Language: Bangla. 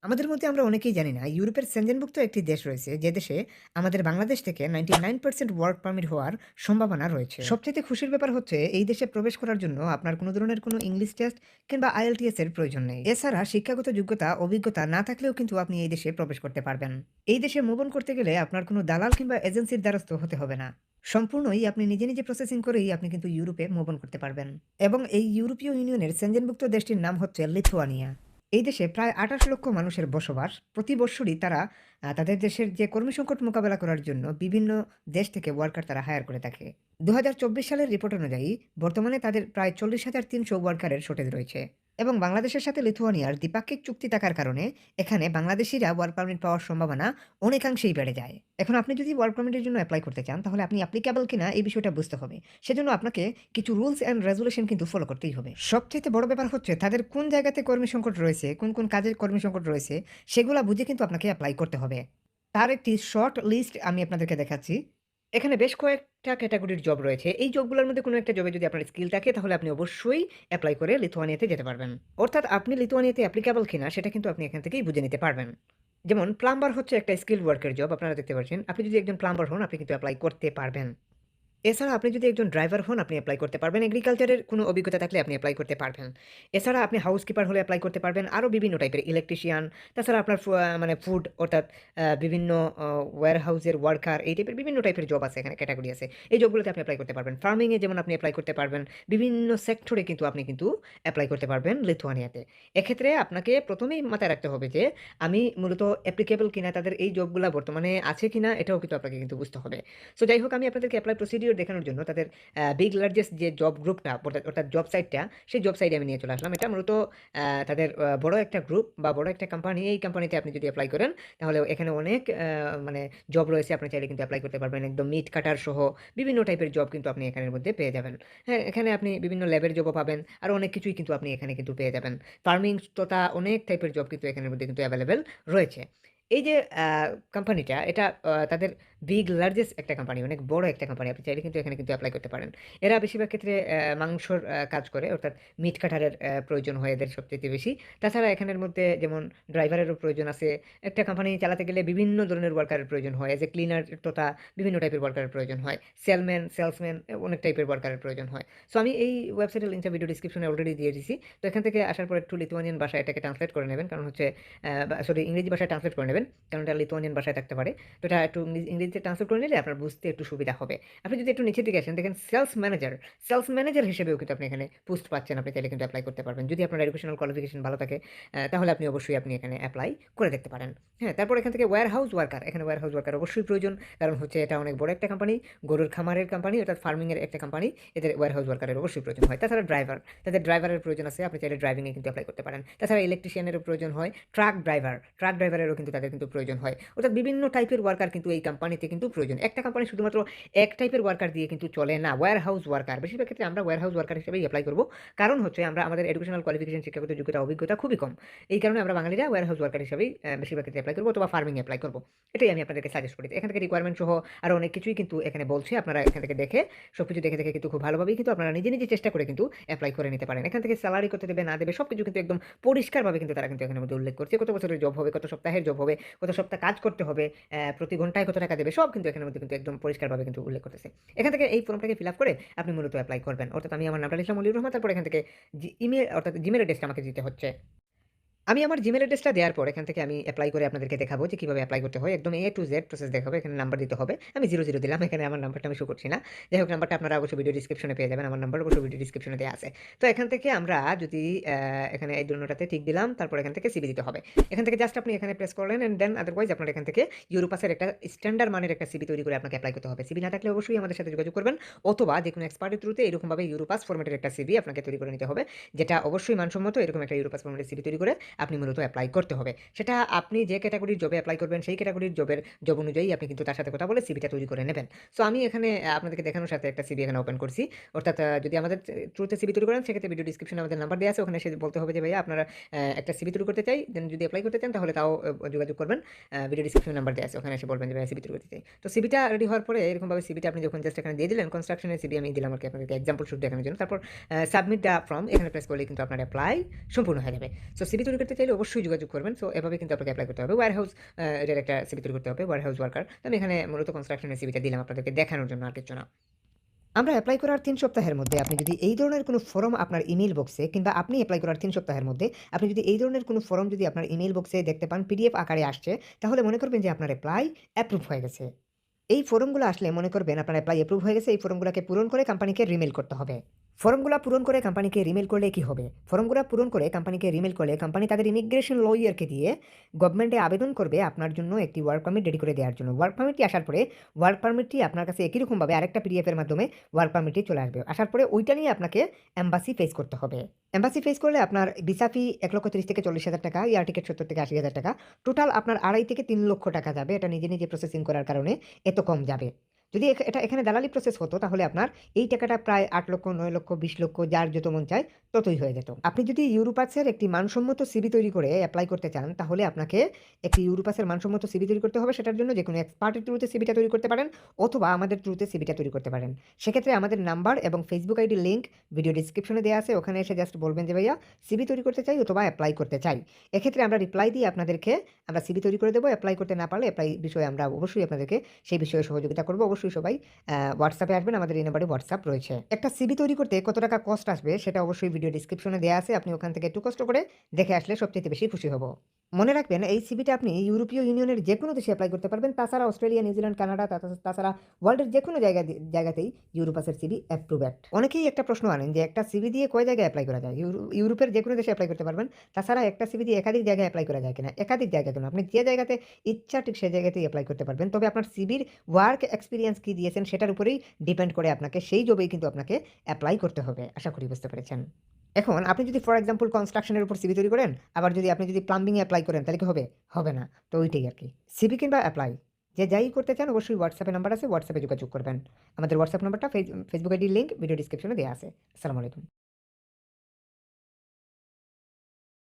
আমাদের মধ্যে আমরা অনেকেই জানি না, ইউরোপের সেনজেনভুক্ত একটি দেশ রয়েছে, যে দেশে আমাদের বাংলাদেশ থেকে 99% ওয়ার্ক পারমিট হওয়ার সম্ভাবনা রয়েছে। সবচাইতে খুশির ব্যাপার হচ্ছে এই দেশে প্রবেশ করার জন্য আপনার কোনো ধরনের কোনো ইংলিশ টেস্ট কিংবা IELTS এর প্রয়োজন নেই। এছাড়া শিক্ষাগত যোগ্যতা, অভিজ্ঞতা না থাকলেও কিন্তু আপনি এই দেশে প্রবেশ করতে পারবেন। এই দেশে মুভ অন করতে গেলে আপনার কোনো দালাল কিংবা এজেন্সির দ্বারস্থ হতে হবে না। সম্পূর্ণই আপনি নিজে, নিজে প্রসেসিং করেই আপনি কিন্তু ইউরোপে মুভ অন করতে পারবেন। এবং এই ইউরোপীয় ইউনিয়নের সেনজেনভুক্ত দেশটির নাম হচ্ছে লিথুয়ানিয়া। এই দেশে প্রায় ২৮ লক্ষ মানুষের বসবাস। প্রতি বৎসরই তারা তাদের দেশের যে কর্মী সংকট মোকাবেলা করার জন্য বিভিন্ন দেশ থেকে ওয়ার্কার তারা হায়ার করে থাকে। ২০২৪ সালের রিপোর্ট অনুযায়ী বর্তমানে তাদের প্রায় ৪০,৩০০ ওয়ার্কারের শর্টেজ রয়েছে। এবং বাংলাদেশের সাথে লিথুয়ানিয়ার দ্বিপাক্ষিক চুক্তি থাকার কারণে এখানে বাংলাদেশীরা ওয়ার্ক পারমিট পাওয়ার সম্ভাবনা অনেকাংশেই বেড়ে যায়। এখন আপনি যদি ওয়ার্ক পারমিটের জন্য এপ্লাই করতে চান, তাহলে আপনি অ্যাপ্লিকেবল কিনা এই বিষয়টা বুঝতে হবে। সেজন্য আপনাকে কিছু রুলস অ্যান্ড রেজুলেশন কিন্তু ফলো করতেই হবে। সবচাইতে বড় ব্যাপার হচ্ছে তাদের কোন জায়গাতে কর্মী সংকট রয়েছে, কোন, কোন কাজের কর্মী সংকট রয়েছে, সেগুলা বুঝে কিন্তু আপনাকে এপ্লাই করতে হবে। তার একটি শর্ট লিস্ট আমি আপনাদেরকে দেখাচ্ছি। এখানে বেশ কয়েকটা ক্যাটেগরির জব রয়েছে। এই জবগুলোর মধ্যে কোনো একটা জবে যদি আপনার স্কিল থাকে, তাহলে আপনি অবশ্যই এপ্লাই করে লিথুয়ানিয়াতে যেতে পারবেন। অর্থাৎ আপনি লিথুয়ানিয়াতে অ্যাপ্লিকেবল কিনা সেটা কিন্তু আপনি এখান থেকেই বুঝে নিতে পারবেন। যেমন প্লাম্বার হচ্ছে একটা স্কিলড ওয়ার্কের জব, আপনারা দেখতে পাচ্ছেন। আপনি যদি একজন প্লাম্বার হন, আপনি কিন্তু এপ্লাই করতে পারবেন। এছাড়া আপনি যদি একজন ড্রাইভার হন, আপনি এপ্লাই করতে পারবেন। এগ্রিকালচারের কোনো অভিজ্ঞতা থাকলে আপনি এপ্লাই করতে পারবেন। এছাড়া আপনি হাউসকিপার হলে এপ্লাই করতে পারবেন। আরও বিভিন্ন টাইপের ইলেকট্রিশিয়ান, তাছাড়া আপনার মানে ফুড অর্থাৎ বিভিন্ন ওয়্যারহাউসের ওয়ার্কার, এই টাইপের বিভিন্ন টাইপের জব আছে, এখানে ক্যাটেগরি আছে। এই জবগুলোতে আপনি এপ্লাই করতে পারবেন। ফার্মিংয়ে যেমন আপনি এপ্লাই করতে পারবেন। বিভিন্ন সেক্টরে কিন্তু আপনি কিন্তু এপ্লাই করতে পারবেন লিথুয়ানিয়াতে। এক্ষেত্রে আপনাকে ১ম এই মাথায় রাখতে হবে যে আমি মূলত অ্যাপ্লিকেবল কিনা, তাদের এই জবগুলা বর্তমানে আছে কিনা, এটাও কিন্তু আপনাকে কিন্তু বুঝতে হবে। সো যাই হোক, আমি আপনাদেরকে এপ্লাই প্রসিডিওর দেখানোর জন্য তাদের বিগ লার্জেস্ট যে জব গ্রুপটা অর্থাৎ জব সাইটটা, সেই জব সাইটে আমি নিয়ে চলে আসলাম। এটা মূলত তাদের বড় একটা গ্রুপ বা বড় একটা কোম্পানি। এই কোম্পানিতে আপনি যদি এপ্লাই করেন, তাহলে এখানে অনেক মানে জব রয়েছে। আপনি চাইলে কিন্তু এপ্লাই করতে পারবেন। একদম মিট কাটার সহ বিভিন্ন টাইপের জব কিন্তু আপনি এখানের মধ্যে পেয়ে যাবেন। হ্যাঁ, এখানে আপনি বিভিন্ন ল্যাবের জবও পাবেন। আরও অনেক কিছুই কিন্তু আপনি এখানে কিন্তু পেয়ে যাবেন। ফার্মিং তথা অনেক টাইপের জব কিন্তু এখানের মধ্যে কিন্তু এভেইলেবল রয়েছে। এই যে কোম্পানিটা, এটা তাদের বিগ লার্জেস্ট একটা কোম্পানি, অনেক বড় একটা কোম্পানি। আপনি চাইলে কিন্তু এখানে কিন্তু এপ্লাই করতে পারেন। এরা বেশিরভাগ ক্ষেত্রে মাংসর কাজ করে, অর্থাৎ মিট কাটারের প্রয়োজন হয় এদের সবচাইতে বেশি। তাছাড়া এখানের মধ্যে যেমন ড্রাইভারেরও প্রয়োজন আছে। একটা কোম্পানি চালাতে গেলে বিভিন্ন ধরনের ওয়ার্কারের প্রয়োজন হয়। এজ এ ক্লিনার তথা বিভিন্ন টাইপের ওয়ার্কারের প্রয়োজন হয়। সেলসম্যান অনেক টাইপের ওয়ার্কারের প্রয়োজন হয়। সো আমি এই ওয়েবসাইটের লিঙ্কটা ভিডিও ডিসক্রিপশনে অলরেডি দিয়ে দিছি। তো এখান থেকে আসার পর একটু লিথুয়ানিয়ান ভাষায় এটাকে ট্রান্সলেট করে নেবেন। কারণ হচ্ছে সরি, ইংরেজি ভাষায় ট্রান্সলেট করে নেবেন। কারণ এটা লিথুয়ানিয়ান ভাষায় থাকতে পারে। তো এটা একটু ইংরেজিতে ট্রান্সলেট করে নিলে আপনার বুঝতে একটু সুবিধা হবে। আপনি যদি একটু নিচের দিকে আসেন, দেখেন সেলস ম্যানেজার হিসেবেও কিন্তু আপনি এখানে পোস্ট পাচ্ছেন। আপনি চাইলে কিন্তু এপ্লাই করতে পারবেন। যদি আপনার এডুকেশনাল কোয়ালিফিকেশন ভালো থাকে, তাহলে আপনি অবশ্যই আপনি এখানে এপ্লাই করে দেখতে পারেন। হ্যাঁ, তারপর এখান থেকে ওয়্যারহাউস ওয়ার্কার। এখানে ওয়্যারহাউস ওয়ার্কার অবশ্যই প্রয়োজন। কারণ হচ্ছে এটা অনেক বড় একটা কোম্পানি, গরুর খামারের কোম্পানি, অর্থাৎ ফার্মিং এর একটা কোম্পানি। এদের ওয়্যারহাউস ওয়ার্কারের অবশ্যই প্রয়োজন হয়। তাছাড়া তাদের ড্রাইভারের প্রয়োজন আছে। আপনি চাইলে ড্রাইভিং এ কিন্তু এপ্লাই করতে পারেন। তাছাড়া ইলেকট্রিশিয়ানেরও প্রয়োজন হয়। ট্রাক ড্রাইভারেরও কিন্তু তাদের কিন্তু প্রয়োজন হয়। অর্থাৎ বিভিন্ন টাইপের ওয়ার্কার কিন্তু এই কোম্পানিতে কিন্তু প্রয়োজন। একটা কোম্পানি শুধুমাত্র এক টাইপের ওয়ার্কার দিয়ে কিন্তু চলে না। ওয়্যারহাউস ওয়ার্কার, বেশিরভাগ ক্ষেত্রে আমরা ওয়্যারহাউস ওয়ার্কার হিসেবেই এপ্লাই করব। কারণ হচ্ছে আমাদের এডুকেশনাল কোয়ালিফিকেশন, শিক্ষাগত যোগ্যতা, অভিজ্ঞতা খুবই কম। এই কারণে আমরা বাঙালিরা ওয়্যারহাউস ওয়ার্কার হিসেবেই বেশিরভাগ ক্ষেত্রে এপ্লাই করব, অথবা ফার্মিং এ এপ্লাই করব। এটাই আমি আপনাদেরকে সাজেস্ট করি। এখান থেকে রিকোয়ারমেন্ট সহ আরো অনেক কিছুই কিন্তু এখানে বলছে। আপনারা এখান থেকে দেখে সবকিছু দেখে কিন্তু খুব ভালোভাবেই কিন্তু আপনারা নিজে, নিজে চেষ্টা করে কিন্তু এপ্লাই করে নিতে পারেন। এখান থেকে সেলারি কত দেবে না দেবে সবকিছু কিন্তু একদম পরিষ্কারভাবে কিন্তু তারা কিন্তু এখানের মধ্যে উল্লেখ করছে। কত বছরের জব হবে, কত সপ্তাহের জব হবে, কত সপ্তাহ কাজ করতে হবে, প্রতি ঘন্টায় কত টাকা দেবে, সব কিন্তু এখানের মধ্যে কিন্তু একদম পরিষ্কারভাবে কিন্তু উল্লেখ করতেছে। এখান থেকে এই ফর্মটাকে ফিল আপ করে আপনি মূলত এপ্লাই করবেন। অর্থাৎ আমি আমার নামটা লিখলাম মনিরুর রহমান, তারপর এখান থেকে ইমেল অর্থাৎ জিমেল অ্যাড্রেসটা আমাকে দিতে হচ্ছে। আমি আমার জিমেল অ্যাড্রেসটা দেওয়ার পর এখান থেকে আমি এপ্লাই করে আপনাদেরকে দেখাবো যে কিভাবে এপ্লাই করতে হয়। একদম A to Z প্রসেস দেখাবো। এখানে নাম্বার দিতে হবে। আমি 00 দিলাম। এখানে আমার নাম্বারটা আমি শো করছি না। যাই হোক, নাম্বারটা আপনারা অবশ্যই ভিডিও ডেসক্রিপশনে পেয়ে যাবেন। আমার নাম্বার অবশ্যই ভিডিও ডেসক্রিপশনে দেয়া আছে। তো এখান থেকে আমরা যদি এখানে এই দুটোটাতে টিক দিলাম, তারপর এখান থেকে সিভি দিতে হবে। এখান থেকে জাস্ট আপনি এখানে প্রেস করলেন, এন্ড দেন আদারওয়াইজ আপনার এখান থেকে ইউরোপাসের একটা স্ট্যান্ডার্ড মানের একটা সিভি তৈরি করে আপনাকে এপ্লাই করতে হবে। সিভি না থাকলে অবশ্যই আমাদের সাথে যোগাযোগ করবেন, অথবা যেকোনো এক্সপার্টের থ্রুতে এরকমভাবে ইউরোপাস ফরম্যাটের একটা সিভি আপনাকে তৈরি করে নিতে হবে, যেটা অবশ্যই মানসম্মত। এরকম একটা ইউরোপাস ফরম্যাটের সিভি তৈরি করে আপনি মূলত এপ্লাই করতে হবে। সেটা আপনি যে ক্যাটাগরির জবে এপ্লাই করবেন, সেই ক্যাটাগরির জব অনুযায়ী আপনি কিন্তু তার সাথে কথা বলে সিভিটা তৈরি করে নেবেন। সো আমি এখানে আপনাদেরকে দেখানোর সাথে একটা সিভি এখানে ওপেন করছি। অর্থাৎ যদি আমাদের থ্রুতে সিভি তৈরি করেন, সেক্ষেত্রে ভিডিও ডিসক্রিপশনে আমাদের নাম্বার দেওয়া আছে। ওখানে এসে বলতে হবে যে ভাইয়া আপনারা একটা সিভি তৈরি করতে চাই। দেন যদি এপ্লাই করতে চান, তাহলে তাও যোগাযোগ করবেন। ভিডিও ডিসক্রিপশনে নাম্বার দেওয়া আছে। ওখানে এসে বলবেন যে ভাইয়া সিভি তৈরি করতে চাই। তো সিভিটা রেডি হওয়ার পরে এরকমভাবে সিভিটা আপনি যখন জাস্ট এখানে দিয়ে দিলেন, কনস্ট্রাকশনের সিভি আমি দিলাম আরকি আপনাদেরকে এক্সাম্পল শুট দেখানোর জন্য। তারপর সাবমিট দ্য ফর্ম এখানে প্রেস করলে কিন্তু আপনার এপ্লাই সম্পূর্ণ হয়ে যাবে। সো সিভি তৈরি করতে চাইলে অবশ্যই যোগাযোগ করবেন। সো এভাবে কিন্তু আপনাকে এপ্লাই করতে হবে। ওয়্যারহাউস এটার একটা সিভি তৈরি করতে হবে, ওয়্যারহাউস ওয়ার্কার। তো আমি এখানে মূলত কনস্ট্রাকশনের সিভিটা দিলাম আপনাদেরকে দেখানোর জন্য আর কিচ্ছু না। আমরা এপ্লাই করার ৩ সপ্তাহের মধ্যে আপনি যদি এই ধরনের কোনো ফর্ম আপনার ইমেইল বক্সে কিংবা আপনি এপ্লাই করার ৩ সপ্তাহের মধ্যে আপনি যদি এই ধরনের কোনো ফর্ম যদি আপনার ইমেইল বক্সে দেখতে পান পিডিএফ আকারে আসছে, তাহলে মনে করবেন যে আপনার এপ্লাই অ্যাপ্রুভ হয়ে গেছে। এই ফর্মগুলো আসলে মনে করবেন আপনার এপ্লাই অ্যাপ্রুভ হয়ে গেছে। এই ফর্মগুলাকে পূরণ করে কোম্পানিকে রিমেইল করতে হবে। ফর্মগুলা পূরণ করে কোম্পানিকে রিমেইল করলে কি হবে? ফর্মগুলা পূরণ করে কোম্পানিকে রিমেইল করলে কোম্পানি তাদের ইমিগ্রেশন লয়ারকে দিয়ে গভর্নমেন্টে আবেদন করবে আপনার জন্য একটি ওয়ার্ক পারমিট রেডি করে দেওয়ার জন্য। ওয়ার্ক পারমিটটি আসার পরে ওয়ার্ক পারমিটটি আপনার কাছে একই রকমভাবে আরেকটা পিডিএফ এর মাধ্যমে ওয়ার্ক পারমিটটি চলে আসবে। আসার পরে ওইটা নিয়ে আপনাকে এম্বাসি ফেস করতে হবে। এম্বাসি ফেস করলে আপনার ভিসা ফি ৳১,৩০,০০০ থেকে ৳৪০,০০০, এয়ার টিকেট ৳৭০,০০০ থেকে ৳৮০,০০০। টোটাল আপনার ৳২.৫ থেকে ৳৩ লক্ষ যাবে। এটা নিজে, নিজে প্রসেসিং করার কারণে এত কম যাবে। যদি এটা এখানে দালালি প্রসেস হতো তাহলে আপনার এই টাকাটা প্রায় ৮,০০,০০০, ৯,০০,০০০, ২০,০০,০০০ যার যত মন চায় ততই হয়ে যেত। আপনি যদি ইউরোপাসের একটি মানসম্মত সিভি তৈরি করে এপ্লাই করতে চান তাহলে আপনাকে একটি ইউরোপাসের মানসম্মত সিভি তৈরি করতে হবে। সেটার জন্য যেকোনো এক্সপার্টের থ্রুতে সিভিটা তৈরি করতে পারেন অথবা আমাদের থ্রুতে সিভিটা তৈরি করতে পারেন। সেক্ষেত্রে আমাদের নাম্বার এবং ফেসবুক আইডি লিংক ভিডিও ডেসক্রিপশনে দেয়া আছে। ওখানে এসে জাস্ট বলবেন যে ভাইয়া সিভি তৈরি করতে চাই অথবা এপ্লাই করতে চাই। এক্ষেত্রে আমরা রিপ্লাই দিয়ে আপনাদেরকে আমরা সিভি তৈরি করে দেব। এপ্লাই করতে না পারলে এপ্লাই বিষয়ে আমরা অবশ্যই আপনাদেরকে সেই বিষয়ে সহযোগিতা করব। অবশ্যই সবাই WhatsApp-এ আসবেন। আমাদের এই নাম্বারে WhatsApp রয়েছে। একটা সিভি তৈরি করতে কত টাকা কস্ট আসবে সেটা অবশ্যই ভিডিও ডেসক্রিপশনে দেয়া আছে। আপনি ওখান থেকে একটু কষ্ট করে দেখে আসলে সবচাইতে বেশি খুশি হব। মনে রাখবেন এই সিভিটা আপনি ইউরোপীয় ইউনিয়নের যেকোনো দেশে এপ্লাই করতে পারবেন। তাছাড়া অস্ট্রেলিয়া, নিউজিল্যান্ড, কানাডা তাছাড়া ওয়ার্ল্ডের যেকোনো জায়গাতেই ইউরোপাসের সিভি অ্যাপ্রুভড। অনেকেই একটা প্রশ্ন আনেন যে একটা সিভি দিয়ে কয় জায়গায় এপ্লাই করা যায়? ইউরোপের যেকোনো দেশে এপ্লাই করতে পারবেন। তাছাড়া একটা সিভি দিয়ে একাধিক জায়গায় এপ্লাই করা যায় কিনা? একাধিক জায়গায় কেন? আপনি যে জায়গাতে ইচ্ছা ঠিক সেই জায়গাতেই এপ্লাই করতে পারবেন। তবে আপনার সিভির ওয়ার্ক এক্সপেরিয়েন্স কি দিয়েছেন সেটার উপরেই ডিপেন্ড করে আপনাকে সেই জবেই কিন্তু আপনাকে এপ্লাই করতে হবে। আশা করি বুঝতে পেরেছেন। এখন আপনি যদি ফর এক্সাম্পল কনস্ট্রাকশন এর উপর সিভি তৈরি করেন, আবার যদি আপনি যদি প্লাম্বিং এ এপ্লাই করেন তাহলে কি হবে? হবে না। তো ওইটাই আরকি। সিভি কিংবা এপ্লাই যে যাই করতে চান অবশ্যই WhatsApp এ নাম্বার আছে, WhatsApp এ যোগাযোগ করবেন। আমাদের WhatsApp নাম্বারটা ফেসবুক আইডির লিংক ভিডিও ডেসক্রিপশনে দেয়া আছে। আসসালামু আলাইকুম।